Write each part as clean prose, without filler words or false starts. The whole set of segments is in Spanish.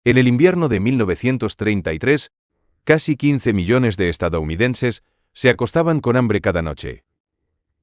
En el invierno de 1933, casi 15 millones de estadounidenses se acostaban con hambre cada noche.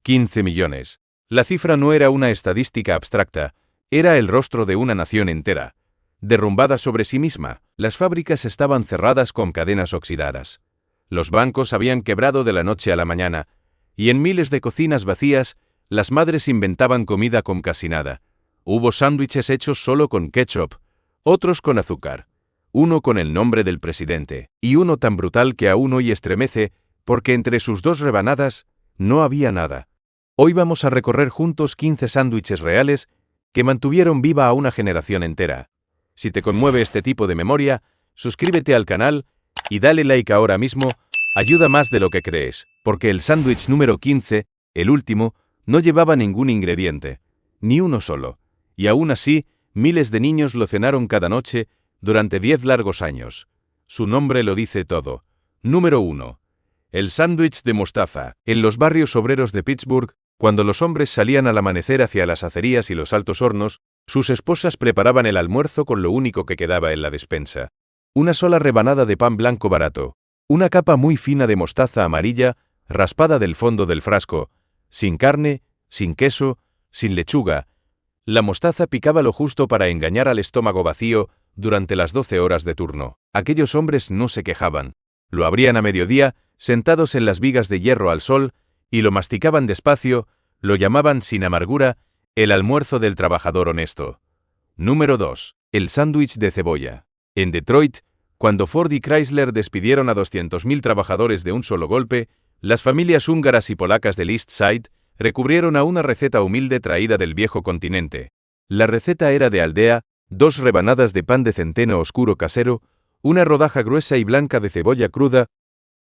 15 millones. La cifra no era una estadística abstracta, era el rostro de una nación entera. Derrumbada sobre sí misma, las fábricas estaban cerradas con cadenas oxidadas. Los bancos habían quebrado de la noche a la mañana, y en miles de cocinas vacías, las madres inventaban comida con casi nada. Hubo sándwiches hechos solo con ketchup, otros con azúcar, uno con el nombre del presidente, y uno tan brutal que aún hoy estremece, porque entre sus dos rebanadas no había nada. Hoy vamos a recorrer juntos 15 sándwiches reales que mantuvieron viva a una generación entera. Si te conmueve este tipo de memoria, suscríbete al canal y dale like ahora mismo, ayuda más de lo que crees, porque el sándwich número 15, el último, no llevaba ningún ingrediente, ni uno solo, y aún así, miles de niños lo cenaron cada noche durante 10 largos años. Su nombre lo dice todo. Número 1. El sándwich de mostaza. En los barrios obreros de Pittsburgh, cuando los hombres salían al amanecer hacia las acerías y los altos hornos, sus esposas preparaban el almuerzo con lo único que quedaba en la despensa. Una sola rebanada de pan blanco barato, una capa muy fina de mostaza amarilla, raspada del fondo del frasco, sin carne, sin queso, sin lechuga. La mostaza picaba lo justo para engañar al estómago vacío durante las 12 horas de turno. Aquellos hombres no se quejaban. Lo abrían a mediodía, sentados en las vigas de hierro al sol, y lo masticaban despacio, lo llamaban sin amargura, el almuerzo del trabajador honesto. Número 2. El sándwich de cebolla. En Detroit, cuando Ford y Chrysler despidieron a 200.000 trabajadores de un solo golpe, las familias húngaras y polacas del East Side recurrieron a una receta humilde traída del viejo continente. La receta era de aldea, 2 rebanadas de pan de centeno oscuro casero, una rodaja gruesa y blanca de cebolla cruda,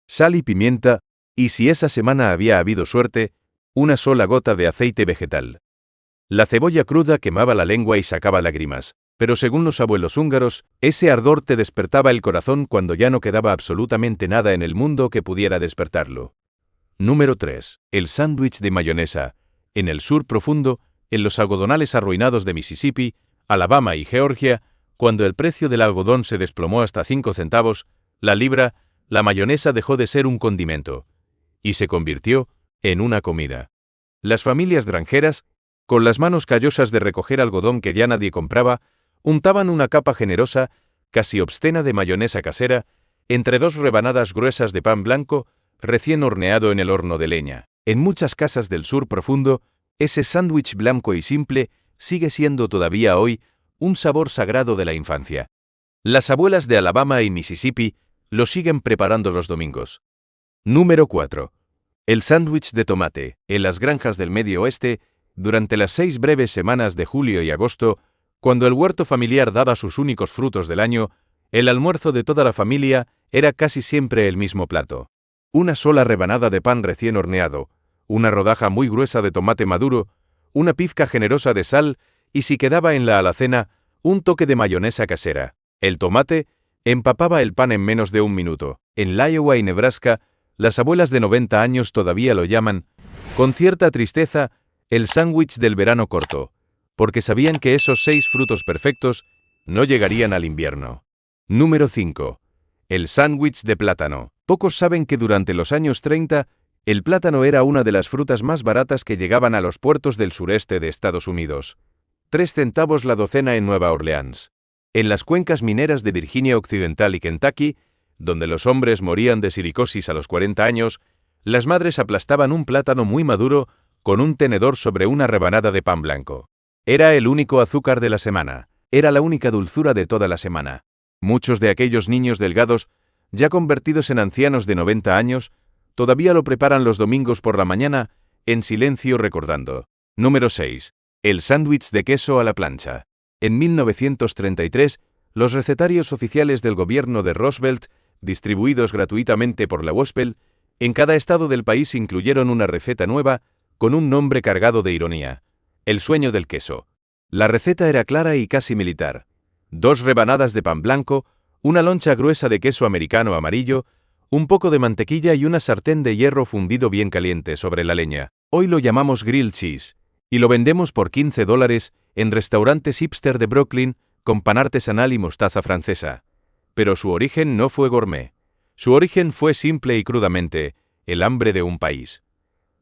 sal y pimienta, y si esa semana había habido suerte, una sola gota de aceite vegetal. La cebolla cruda quemaba la lengua y sacaba lágrimas, pero según los abuelos húngaros, ese ardor te despertaba el corazón cuando ya no quedaba absolutamente nada en el mundo que pudiera despertarlo. Número 3. El sándwich de mayonesa. En el sur profundo, en los algodonales arruinados de Mississippi, Alabama y Georgia, cuando el precio del algodón se desplomó hasta 5 centavos, la libra, la mayonesa dejó de ser un condimento y se convirtió en una comida. Las familias granjeras, con las manos callosas de recoger algodón que ya nadie compraba, untaban una capa generosa, casi obscena de mayonesa casera, entre 2 rebanadas gruesas de pan blanco, recién horneado en el horno de leña. En muchas casas del sur profundo, ese sándwich blanco y simple sigue siendo todavía hoy un sabor sagrado de la infancia. Las abuelas de Alabama y Mississippi lo siguen preparando los domingos. Número 4. El sándwich de tomate. En las granjas del Medio Oeste, durante las 6 breves semanas de julio y agosto, cuando el huerto familiar daba sus únicos frutos del año, el almuerzo de toda la familia era casi siempre el mismo plato. Una sola rebanada de pan recién horneado, una rodaja muy gruesa de tomate maduro, una pizca generosa de sal y, si quedaba en la alacena, un toque de mayonesa casera. El tomate empapaba el pan en menos de 1 minuto. En Iowa y Nebraska, las abuelas de 90 años todavía lo llaman, con cierta tristeza, el sándwich del verano corto, porque sabían que esos 6 frutos perfectos no llegarían al invierno. Número 5. El sándwich de plátano. Pocos saben que durante los años 30, el plátano era una de las frutas más baratas que llegaban a los puertos del sureste de Estados Unidos. 3 centavos la docena en Nueva Orleans. En las cuencas mineras de Virginia Occidental y Kentucky, donde los hombres morían de silicosis a los 40 años, las madres aplastaban un plátano muy maduro con un tenedor sobre una rebanada de pan blanco. Era el único azúcar de la semana, era la única dulzura de toda la semana. Muchos de aquellos niños delgados, ya convertidos en ancianos de 90 años, todavía lo preparan los domingos por la mañana, en silencio recordando. Número 6. El sándwich de queso a la plancha. En 1933, los recetarios oficiales del gobierno de Roosevelt, distribuidos gratuitamente por la Gospel, en cada estado del país incluyeron una receta nueva con un nombre cargado de ironía: el sueño del queso. La receta era clara y casi militar. 2 rebanadas de pan blanco, una loncha gruesa de queso americano amarillo, un poco de mantequilla y una sartén de hierro fundido bien caliente sobre la leña. Hoy lo llamamos grilled cheese, y lo vendemos por $15 en restaurantes hipster de Brooklyn con pan artesanal y mostaza francesa. Pero su origen no fue gourmet. Su origen fue simple y crudamente el hambre de un país.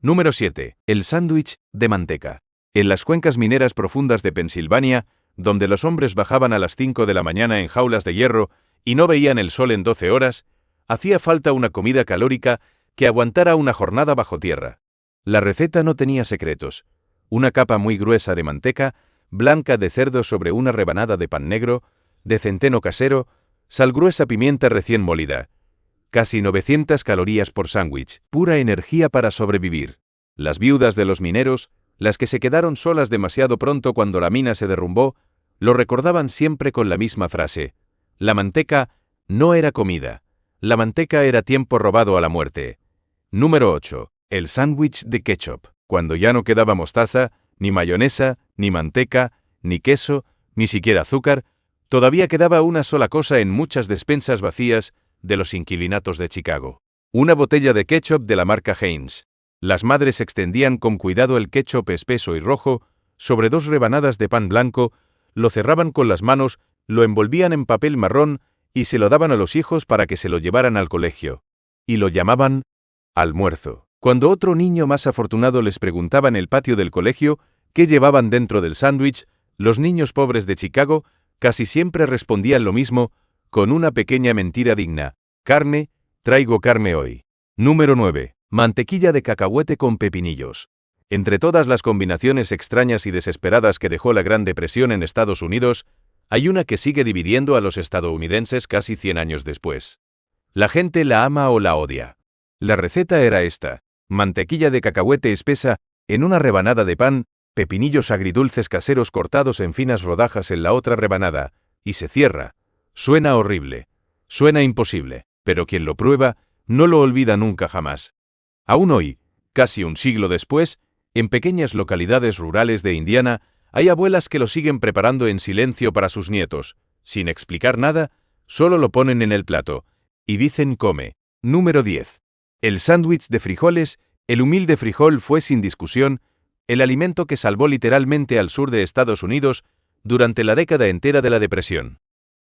Número 7. El sándwich de manteca. En las cuencas mineras profundas de Pensilvania, donde los hombres bajaban a las 5 de la mañana en jaulas de hierro y no veían el sol en 12 horas, hacía falta una comida calórica que aguantara una jornada bajo tierra. La receta no tenía secretos. Una capa muy gruesa de manteca, blanca de cerdo sobre una rebanada de pan negro, de centeno casero, sal gruesa, pimienta recién molida. Casi 900 calorías por sándwich, pura energía para sobrevivir. Las viudas de los mineros, las que se quedaron solas demasiado pronto cuando la mina se derrumbó, lo recordaban siempre con la misma frase: la manteca no era comida, la manteca era tiempo robado a la muerte. Número 8. El sándwich de ketchup. Cuando ya no quedaba mostaza, ni mayonesa, ni manteca, ni queso, ni siquiera azúcar, todavía quedaba una sola cosa en muchas despensas vacías de los inquilinatos de Chicago: una botella de ketchup de la marca Heinz. Las madres extendían con cuidado el ketchup espeso y rojo sobre 2 rebanadas de pan blanco, lo cerraban con las manos, lo envolvían en papel marrón y se lo daban a los hijos para que se lo llevaran al colegio. Y lo llamaban almuerzo. Cuando otro niño más afortunado les preguntaba en el patio del colegio qué llevaban dentro del sándwich, los niños pobres de Chicago casi siempre respondían lo mismo, con una pequeña mentira digna: carne, traigo carne hoy. Número 9. Mantequilla de cacahuete con pepinillos. Entre todas las combinaciones extrañas y desesperadas que dejó la Gran Depresión en Estados Unidos, hay una que sigue dividiendo a los estadounidenses casi 100 años después. La gente la ama o la odia. La receta era esta: mantequilla de cacahuete espesa en una rebanada de pan, pepinillos agridulces caseros cortados en finas rodajas en la otra rebanada, y se cierra. Suena horrible, suena imposible, pero quien lo prueba no lo olvida nunca jamás. Aún hoy, casi un siglo después, en pequeñas localidades rurales de Indiana, hay abuelas que lo siguen preparando en silencio para sus nietos, sin explicar nada, solo lo ponen en el plato, y dicen come. Número 10. El sándwich de frijoles. El humilde frijol fue sin discusión el alimento que salvó literalmente al sur de Estados Unidos durante la década entera de la Depresión.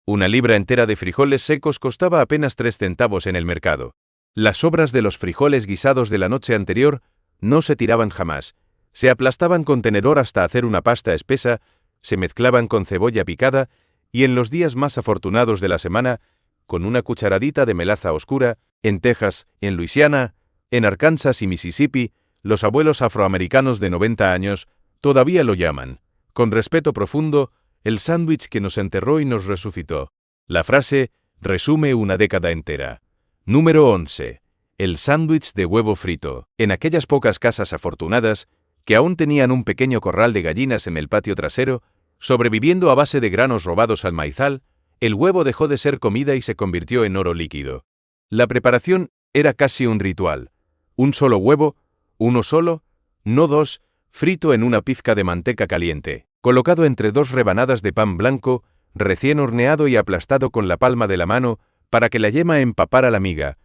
Una libra entera de frijoles secos costaba apenas 3 centavos en el mercado. Las sobras de los frijoles guisados de la noche anterior no se tiraban jamás. Se aplastaban con tenedor hasta hacer una pasta espesa, se mezclaban con cebolla picada y en los días más afortunados de la semana, con una cucharadita de melaza oscura. En Texas, en Luisiana, en Arkansas y Mississippi, los abuelos afroamericanos de 90 años todavía lo llaman, con respeto profundo, el sándwich que nos enterró y nos resucitó. La frase resume una década entera. Número 11. El sándwich de huevo frito. En aquellas pocas casas afortunadas, que aún tenían un pequeño corral de gallinas en el patio trasero, sobreviviendo a base de granos robados al maizal, el huevo dejó de ser comida y se convirtió en oro líquido. La preparación era casi un ritual. Un solo huevo, uno solo, no 2, frito en una pizca de manteca caliente, colocado entre 2 rebanadas de pan blanco, recién horneado y aplastado con la palma de la mano para que la yema empapara la miga.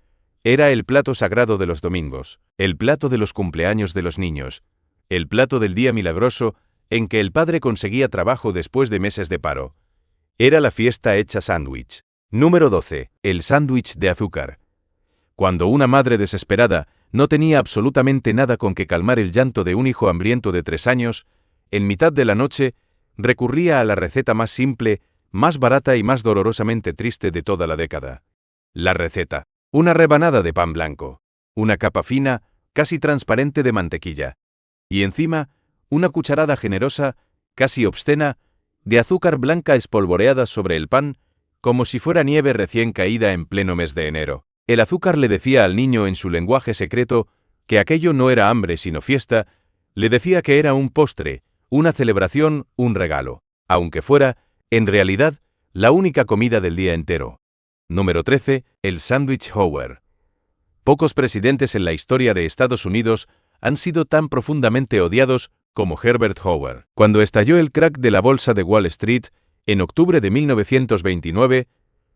Era el plato sagrado de los domingos, el plato de los cumpleaños de los niños, el plato del día milagroso en que el padre conseguía trabajo después de meses de paro. Era la fiesta hecha sándwich. Número 12. El sándwich de azúcar. Cuando una madre desesperada no tenía absolutamente nada con que calmar el llanto de un hijo hambriento de 3 años, en mitad de la noche recurría a la receta más simple, más barata y más dolorosamente triste de toda la década. La receta: una rebanada de pan blanco, una capa fina, casi transparente de mantequilla, y encima una cucharada generosa, casi obscena, de azúcar blanca espolvoreada sobre el pan, como si fuera nieve recién caída en pleno mes de enero. El azúcar le decía al niño en su lenguaje secreto que aquello no era hambre sino fiesta, le decía que era un postre, una celebración, un regalo, aunque fuera, en realidad, la única comida del día entero. Número 13. El sándwich Hoover. Pocos presidentes en la historia de Estados Unidos han sido tan profundamente odiados como Herbert Hoover. Cuando estalló el crack de la bolsa de Wall Street, en octubre de 1929,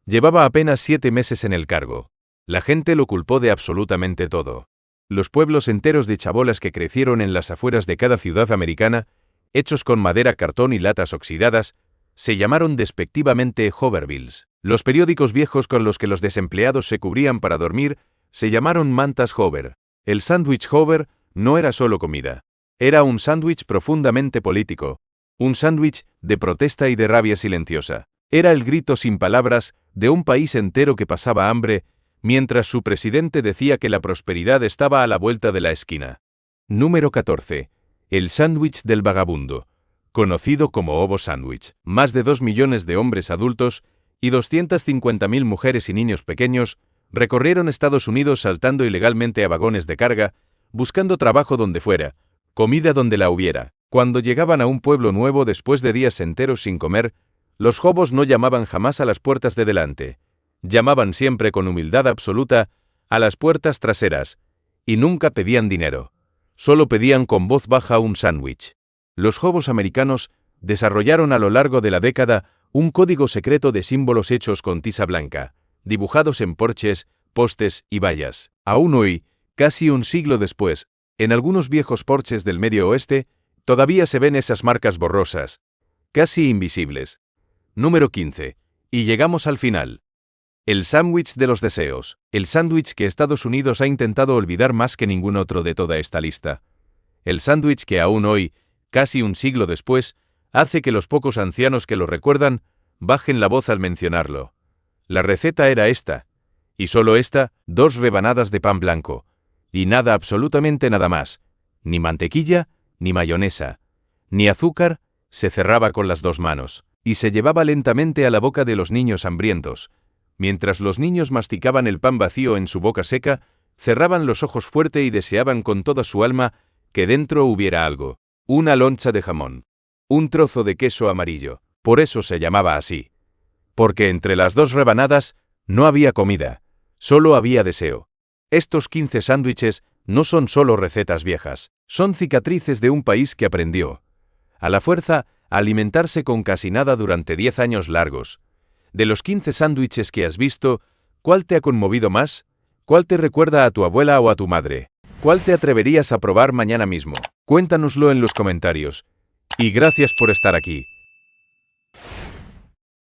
llevaba apenas 7 meses en el cargo. La gente lo culpó de absolutamente todo. Los pueblos enteros de chabolas que crecieron en las afueras de cada ciudad americana, hechos con madera, cartón y latas oxidadas, se llamaron despectivamente Hoverbills. Los periódicos viejos con los que los desempleados se cubrían para dormir se llamaron mantas Hover. El sándwich Hover no era solo comida. Era un sándwich profundamente político. Un sándwich de protesta y de rabia silenciosa. Era el grito sin palabras de un país entero que pasaba hambre, mientras su presidente decía que la prosperidad estaba a la vuelta de la esquina. Número 14. El sándwich del vagabundo, conocido como Ovo Sándwich. Más de 2 millones de hombres adultos y 250.000 mujeres y niños pequeños recorrieron Estados Unidos saltando ilegalmente a vagones de carga, buscando trabajo donde fuera, comida donde la hubiera. Cuando llegaban a un pueblo nuevo después de días enteros sin comer, los hobos no llamaban jamás a las puertas de delante. Llamaban siempre con humildad absoluta a las puertas traseras, y nunca pedían dinero. Solo pedían con voz baja un sándwich. Los hobos americanos desarrollaron a lo largo de la década un código secreto de símbolos hechos con tiza blanca, dibujados en porches, postes y vallas. Aún hoy, casi un siglo después, en algunos viejos porches del Medio Oeste, todavía se ven esas marcas borrosas, casi invisibles. Número 15. Y llegamos al final. El sándwich de los deseos. El sándwich que Estados Unidos ha intentado olvidar más que ningún otro de toda esta lista. El sándwich que aún hoy, casi un siglo después, hace que los pocos ancianos que lo recuerdan bajen la voz al mencionarlo. La receta era esta, y solo esta: 2 rebanadas de pan blanco, y nada, absolutamente nada más, ni mantequilla, ni mayonesa, ni azúcar. Se cerraba con las 2 manos, y se llevaba lentamente a la boca de los niños hambrientos. Mientras los niños masticaban el pan vacío en su boca seca, cerraban los ojos fuerte y deseaban con toda su alma que dentro hubiera algo. Una loncha de jamón. Un trozo de queso amarillo. Por eso se llamaba así. Porque entre las 2 rebanadas no había comida, solo había deseo. Estos 15 sándwiches no son solo recetas viejas, son cicatrices de un país que aprendió, a la fuerza, a alimentarse con casi nada durante 10 años largos. De los 15 sándwiches que has visto, ¿cuál te ha conmovido más? ¿Cuál te recuerda a tu abuela o a tu madre? ¿Cuál te atreverías a probar mañana mismo? Cuéntanoslo en los comentarios. Y gracias por estar aquí.